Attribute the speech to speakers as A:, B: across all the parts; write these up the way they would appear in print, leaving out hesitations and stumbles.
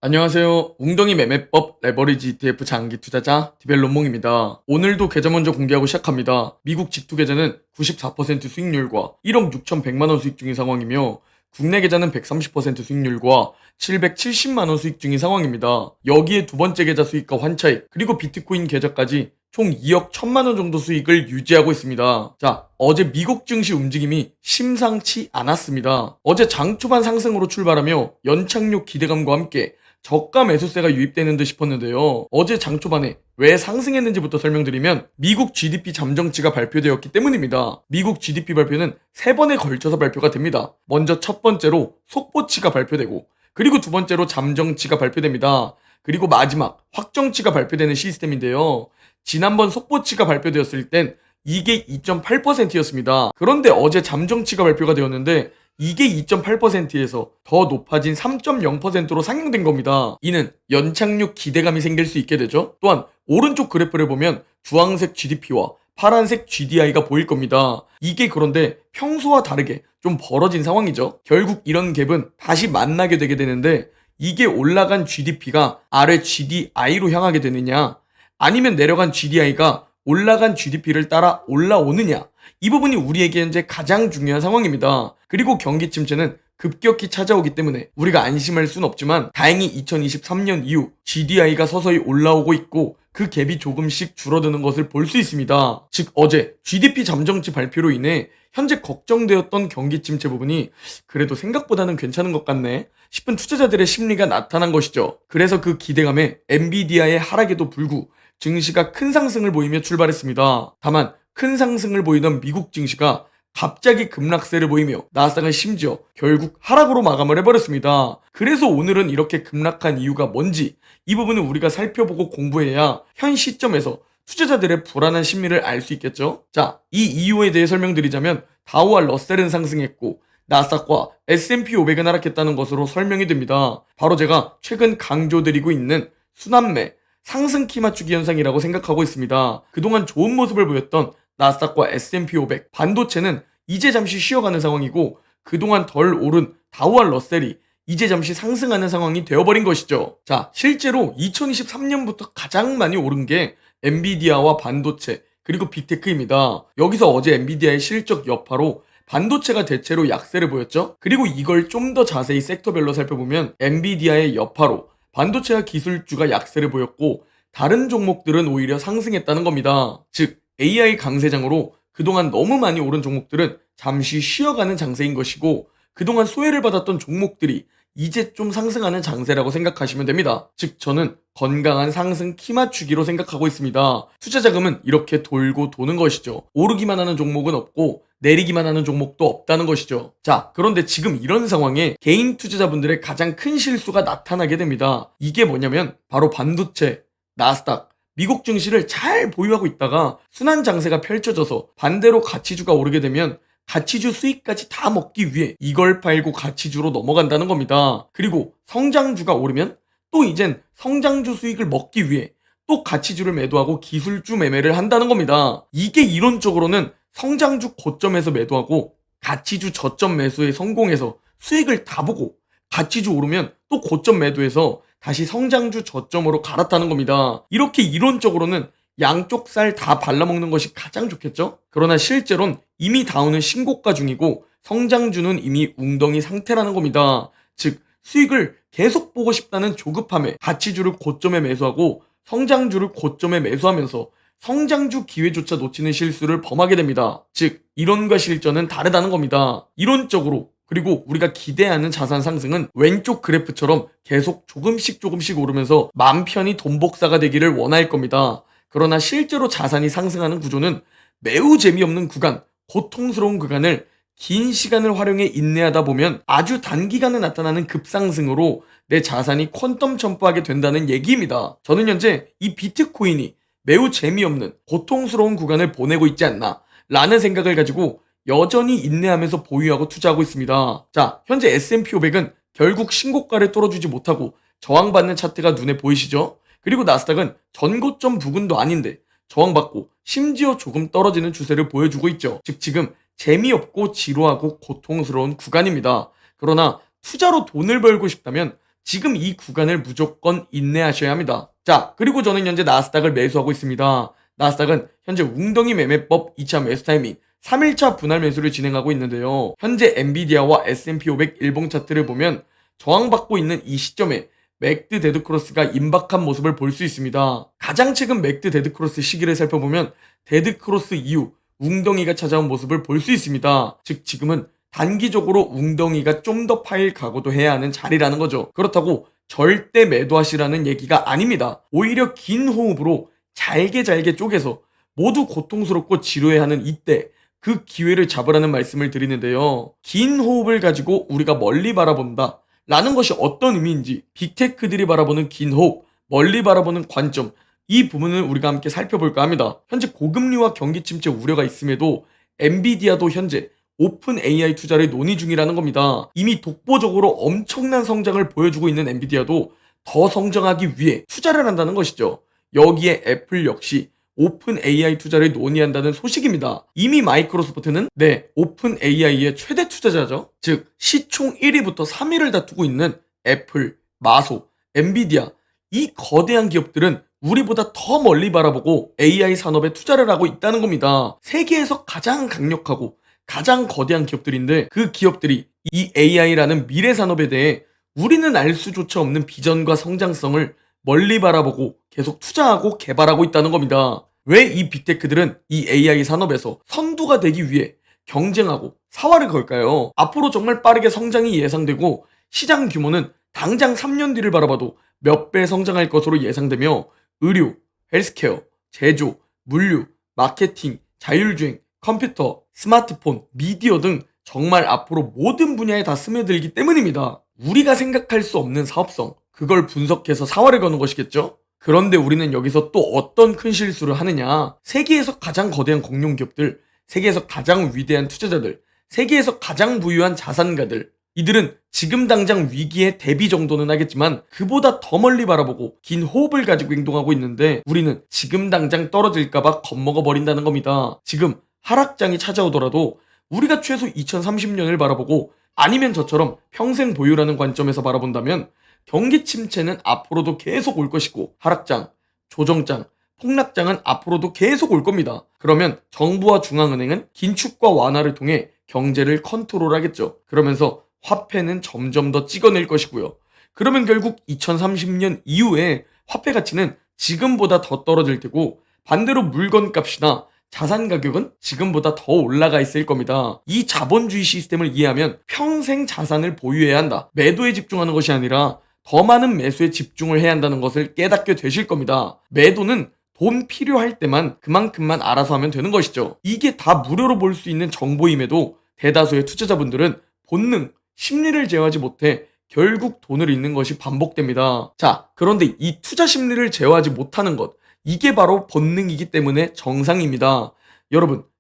A: 안녕하세요. 웅덩이 매매법 레버리지 ETF 장기 투자자 디벨론몽입니다. 오늘도 계좌 먼저 공개하고 시작합니다. 미국 직투 계좌는 94% 수익률과 1억 6,100만원 수익 중인 상황이며 국내 계좌는 130% 수익률과 770만원 수익 중인 상황입니다. 여기에 두 번째 계좌 수익과 환차익 그리고 비트코인 계좌까지 총 2억 1천만원 정도 수익을 유지하고 있습니다. 자, 어제 미국 증시 움직임이 심상치 않았습니다. 어제 장 초반 상승으로 출발하며 연착륙 기대감과 함께 저가 매수세가 유입되는 듯 싶었는데요. 어제 장 초반에 왜 상승했는지부터 설명드리면 미국 GDP 잠정치가 발표되었기 때문입니다. 미국 GDP 발표는 3번에 걸쳐서 발표가 됩니다. 먼저 첫 번째로 속보치가 발표되고 그리고 두 번째로 잠정치가 발표됩니다. 그리고 마지막 확정치가 발표되는 시스템인데요. 지난번 속보치가 발표되었을 땐 이게 2.8%였습니다. 그런데 어제 잠정치가 발표가 되었는데 이게 2.8%에서 더 높아진 3.0%로 상향된 겁니다. 이는 연착륙 기대감이 생길 수 있게 되죠. 또한 오른쪽 그래프를 보면 주황색 GDP와 파란색 GDI가 보일 겁니다. 이게 그런데 평소와 다르게 좀 벌어진 상황이죠. 결국 이런 갭은 다시 만나게 되게 되는데 이게 올라간 GDP가 아래 GDI로 향하게 되느냐 아니면 내려간 GDI가 올라간 GDP를 따라 올라오느냐 이 부분이 우리에게 현재 가장 중요한 상황입니다. 그리고 경기 침체는 급격히 찾아오기 때문에 우리가 안심할 순 없지만 다행히 2023년 이후 GDI가 서서히 올라오고 있고 그 갭이 조금씩 줄어드는 것을 볼 수 있습니다. 즉 어제 GDP 잠정치 발표로 인해 현재 걱정되었던 경기 침체 부분이 그래도 생각보다는 괜찮은 것 같네 싶은 투자자들의 심리가 나타난 것이죠. 그래서 그 기대감에 엔비디아의 하락에도 불구 증시가 큰 상승을 보이며 출발했습니다. 다만 큰 상승을 보이던 미국 증시가 갑자기 급락세를 보이며 나스닥은 심지어 결국 하락으로 마감을 해버렸습니다. 그래서 오늘은 이렇게 급락한 이유가 뭔지 이 부분은 우리가 살펴보고 공부해야 현 시점에서 투자자들의 불안한 심리를 알 수 있겠죠. 자, 이 이유에 대해 설명드리자면 다우와 러셀은 상승했고 나스닥과 S&P 500은 하락했다는 것으로 설명이 됩니다. 바로 제가 최근 강조드리고 있는 순환매 상승 키 맞추기 현상이라고 생각하고 있습니다. 그동안 좋은 모습을 보였던 나스닥과 S&P 500, 반도체는 이제 잠시 쉬어가는 상황이고 그동안 덜 오른 다우와 러셀이 이제 잠시 상승하는 상황이 되어버린 것이죠. 자, 실제로 2023년부터 가장 많이 오른 게 엔비디아와 반도체 그리고 빅테크입니다. 여기서 어제 엔비디아의 실적 여파로 반도체가 대체로 약세를 보였죠. 그리고 이걸 좀 더 자세히 섹터별로 살펴보면 엔비디아의 여파로 반도체와 기술주가 약세를 보였고 다른 종목들은 오히려 상승했다는 겁니다. 즉 AI 강세장으로 그동안 너무 많이 오른 종목들은 잠시 쉬어가는 장세인 것이고 그동안 소외를 받았던 종목들이 이제 좀 상승하는 장세라고 생각하시면 됩니다. 즉 저는 건강한 상승 키 맞추기로 생각하고 있습니다. 투자 자금은 이렇게 돌고 도는 것이죠. 오르기만 하는 종목은 없고 내리기만 하는 종목도 없다는 것이죠. 자, 그런데 지금 이런 상황에 개인 투자자분들의 가장 큰 실수가 나타나게 됩니다. 이게 뭐냐면 바로 반도체, 나스닥, 미국 증시를 잘 보유하고 있다가 순환 장세가 펼쳐져서 반대로 가치주가 오르게 되면 가치주 수익까지 다 먹기 위해 이걸 팔고 가치주로 넘어간다는 겁니다. 그리고 성장주가 오르면 또 이젠 성장주 수익을 먹기 위해 또 가치주를 매도하고 기술주 매매를 한다는 겁니다. 이게 이론적으로는 성장주 고점에서 매도하고 가치주 저점 매수에 성공해서 수익을 다 보고 가치주 오르면 또 고점 매도해서 다시 성장주 저점으로 갈아타는 겁니다. 이렇게 이론적으로는 양쪽 살 다 발라먹는 것이 가장 좋겠죠? 그러나 실제로는 이미 다운은 신고가 중이고 성장주는 이미 웅덩이 상태라는 겁니다. 즉 수익을 계속 보고 싶다는 조급함에 가치주를 고점에 매수하고 성장주를 고점에 매수하면서 성장주 기회조차 놓치는 실수를 범하게 됩니다. 즉 이론과 실전은 다르다는 겁니다. 이론적으로 그리고 우리가 기대하는 자산 상승은 왼쪽 그래프처럼 계속 조금씩 오르면서 맘 편히 돈 복사가 되기를 원할 겁니다. 그러나 실제로 자산이 상승하는 구조는 매우 재미없는 구간, 고통스러운 구간을 긴 시간을 활용해 인내하다 보면 아주 단기간에 나타나는 급상승으로 내 자산이 퀀텀 점프하게 된다는 얘기입니다. 저는 현재 이 비트코인이 매우 재미없는 고통스러운 구간을 보내고 있지 않나 라는 생각을 가지고 여전히 인내하면서 보유하고 투자하고 있습니다. 자, 현재 S&P 500은 결국 신고가를 뚫어주지 못하고 저항받는 차트가 눈에 보이시죠? 그리고 나스닥은 전고점 부근도 아닌데 저항받고 심지어 조금 떨어지는 추세를 보여주고 있죠. 즉 지금 재미없고 지루하고 고통스러운 구간입니다. 그러나 투자로 돈을 벌고 싶다면 지금 이 구간을 무조건 인내하셔야 합니다. 자, 그리고 저는 현재 나스닥을 매수하고 있습니다. 나스닥은 현재 웅덩이 매매법 2차 매수 타이밍 3일차 분할 매수를 진행하고 있는데요. 현재 엔비디아와 S&P 500 일봉 차트를 보면 저항받고 있는 이 시점에 맥드 데드크로스가 임박한 모습을 볼 수 있습니다. 가장 최근 맥드 데드크로스 시기를 살펴보면 데드크로스 이후 웅덩이가 찾아온 모습을 볼 수 있습니다. 즉 지금은 단기적으로 웅덩이가 좀 더 파일 각오도 해야 하는 자리라는 거죠. 그렇다고 절대 매도하시라는 얘기가 아닙니다. 오히려 긴 호흡으로 잘게 쪼개서 모두 고통스럽고 지루해하는 이때 그 기회를 잡으라는 말씀을 드리는데요. 긴 호흡을 가지고 우리가 멀리 바라본다 라는 것이 어떤 의미인지, 빅테크들이 바라보는 긴 호흡, 멀리 바라보는 관점, 이 부분을 우리가 함께 살펴볼까 합니다. 현재 고금리와 경기 침체 우려가 있음에도 엔비디아도 현재 오픈 AI 투자를 논의 중이라는 겁니다. 이미 독보적으로 엄청난 성장을 보여주고 있는 엔비디아도 더 성장하기 위해 투자를 한다는 것이죠. 여기에 애플 역시 오픈 AI 투자를 논의한다는 소식입니다. 이미 마이크로소프트는 오픈 AI의 최대 투자자죠. 즉 시총 1위부터 3위를 다투고 있는 애플, 마소, 엔비디아, 이 거대한 기업들은 우리보다 더 멀리 바라보고 AI 산업에 투자를 하고 있다는 겁니다. 세계에서 가장 강력하고 가장 거대한 기업들인데 그 기업들이 이 AI라는 미래 산업에 대해 우리는 알 수조차 없는 비전과 성장성을 멀리 바라보고 계속 투자하고 개발하고 있다는 겁니다. 왜 이 빅테크들은 이 AI 산업에서 선두가 되기 위해 경쟁하고 사활을 걸까요? 앞으로 정말 빠르게 성장이 예상되고 시장 규모는 당장 3년 뒤를 바라봐도 몇 배 성장할 것으로 예상되며 의료, 헬스케어, 제조, 물류, 마케팅, 자율주행, 컴퓨터, 스마트폰, 미디어 등 정말 앞으로 모든 분야에 다 스며들기 때문입니다. 우리가 생각할 수 없는 사업성, 그걸 분석해서 사활을 거는 것이겠죠? 그런데 우리는 여기서 또 어떤 큰 실수를 하느냐? 세계에서 가장 거대한 공룡 기업들, 세계에서 가장 위대한 투자자들, 세계에서 가장 부유한 자산가들, 이들은 지금 당장 위기에 대비 정도는 하겠지만 그보다 더 멀리 바라보고 긴 호흡을 가지고 행동하고 있는데 우리는 지금 당장 떨어질까봐 겁먹어 버린다는 겁니다. 지금 하락장이 찾아오더라도 우리가 최소 2030년을 바라보고 아니면 저처럼 평생 보유라는 관점에서 바라본다면 경기 침체는 앞으로도 계속 올 것이고 하락장, 조정장, 폭락장은 앞으로도 계속 올 겁니다. 그러면 정부와 중앙은행은 긴축과 완화를 통해 경제를 컨트롤하겠죠. 그러면서 화폐는 점점 더 찍어낼 것이고요. 그러면 결국 2030년 이후에 화폐 가치는 지금보다 더 떨어질 테고 반대로 물건 값이나 자산 가격은 지금보다 더 올라가 있을 겁니다. 이 자본주의 시스템을 이해하면 평생 자산을 보유해야 한다. 매도에 집중하는 것이 아니라 더 많은 매수에 집중을 해야 한다는 것을 깨닫게 되실 겁니다. 매도는 돈 필요할 때만 그만큼만 알아서 하면 되는 것이죠. 이게 다 무료로 볼 수 있는 정보임에도 대다수의 투자자분들은 본능, 심리를 제어하지 못해 결국 돈을 잃는 것이 반복됩니다. 자, 그런데 이 투자 심리를 제어하지 못하는 것, 이게 바로 본능이기 때문에 정상입니다.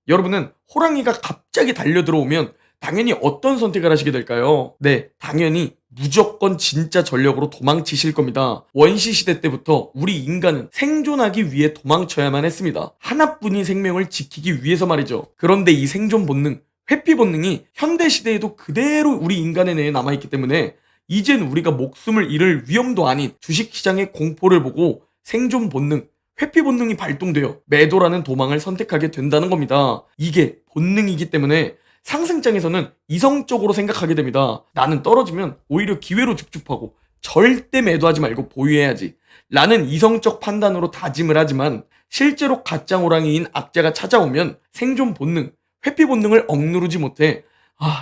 A: 여러분은 호랑이가 갑자기 달려들어오면 당연히 어떤 선택을 하시게 될까요? 당연히 무조건 진짜 전력으로 도망치실 겁니다. 원시시대 때부터 우리 인간은 생존하기 위해 도망쳐야만 했습니다. 하나뿐인 생명을 지키기 위해서 말이죠. 그런데 이 생존 본능, 회피 본능이 현대시대에도 그대로 우리 인간의 뇌에 남아있기 때문에 이젠 우리가 목숨을 잃을 위험도 아닌 주식시장의 공포를 보고 생존 본능, 회피 본능이 발동되어 매도라는 도망을 선택하게 된다는 겁니다. 이게 본능이기 때문에 상승장에서는 이성적으로 생각하게 됩니다. 나는 떨어지면 오히려 기회로 줍줍하고 절대 매도하지 말고 보유해야지 라는 이성적 판단으로 다짐을 하지만 실제로 가짜 호랑이인 악재가 찾아오면 생존 본능, 회피 본능을 억누르지 못해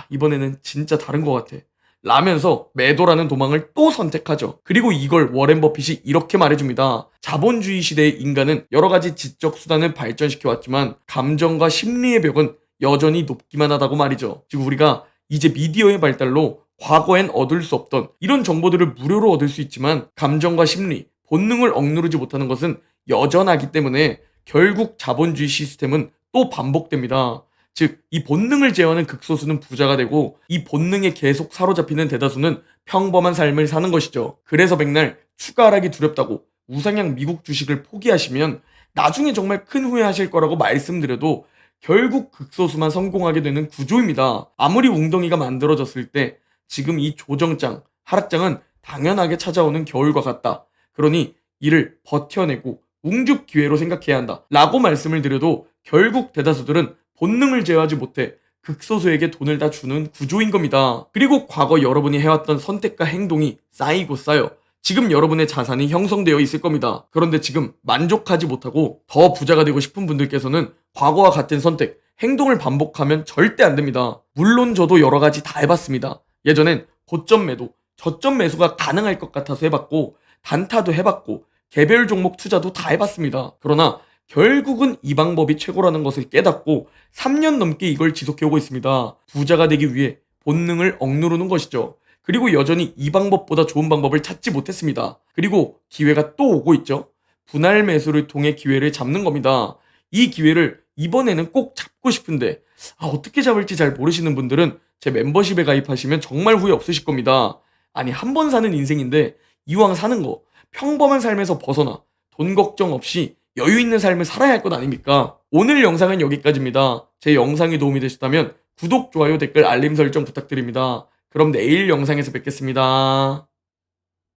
A: 이번에는 진짜 다른 것 같아 라면서 매도라는 도망을 또 선택하죠. 그리고 이걸 워렌 버핏이 이렇게 말해줍니다. 자본주의 시대의 인간은 여러 가지 지적 수단을 발전시켜왔지만 감정과 심리의 벽은 여전히 높기만 하다고 말이죠. 즉 우리가 이제 미디어의 발달로 과거엔 얻을 수 없던 이런 정보들을 무료로 얻을 수 있지만 감정과 심리, 본능을 억누르지 못하는 것은 여전하기 때문에 결국 자본주의 시스템은 또 반복됩니다. 즉 이 본능을 제어하는 극소수는 부자가 되고 이 본능에 계속 사로잡히는 대다수는 평범한 삶을 사는 것이죠. 그래서 백날 추가 하락이 두렵다고 우상향 미국 주식을 포기하시면 나중에 정말 큰 후회하실 거라고 말씀드려도 결국 극소수만 성공하게 되는 구조입니다. 아무리 웅덩이가 만들어졌을 때 지금 이 조정장, 하락장은 당연하게 찾아오는 겨울과 같다. 그러니 이를 버텨내고 웅죽 기회로 생각해야 한다. 라고 말씀을 드려도 결국 대다수들은 본능을 제어하지 못해 극소수에게 돈을 다 주는 구조인 겁니다. 그리고 과거 여러분이 해왔던 선택과 행동이 쌓이고 쌓여 지금 여러분의 자산이 형성되어 있을 겁니다. 그런데 지금 만족하지 못하고 더 부자가 되고 싶은 분들께서는 과거와 같은 선택, 행동을 반복하면 절대 안 됩니다. 물론 저도 여러 가지 다 해봤습니다. 예전엔 고점 매도, 저점 매수가 가능할 것 같아서 해봤고, 단타도 해봤고, 개별 종목 투자도 다 해봤습니다. 그러나 결국은 이 방법이 최고라는 것을 깨닫고 3년 넘게 이걸 지속해오고 있습니다. 부자가 되기 위해 본능을 억누르는 것이죠. 그리고 여전히 이 방법보다 좋은 방법을 찾지 못했습니다. 그리고 기회가 또 오고 있죠. 분할 매수를 통해 기회를 잡는 겁니다. 이 기회를 이번에는 꼭 잡고 싶은데 어떻게 잡을지 잘 모르시는 분들은 제 멤버십에 가입하시면 정말 후회 없으실 겁니다. 아니, 한 번 사는 인생인데 이왕 사는 거 평범한 삶에서 벗어나 돈 걱정 없이 여유 있는 삶을 살아야 할 것 아닙니까? 오늘 영상은 여기까지입니다. 제 영상이 도움이 되셨다면 구독, 좋아요, 댓글, 알림 설정 부탁드립니다. 그럼 내일 영상에서 뵙겠습니다.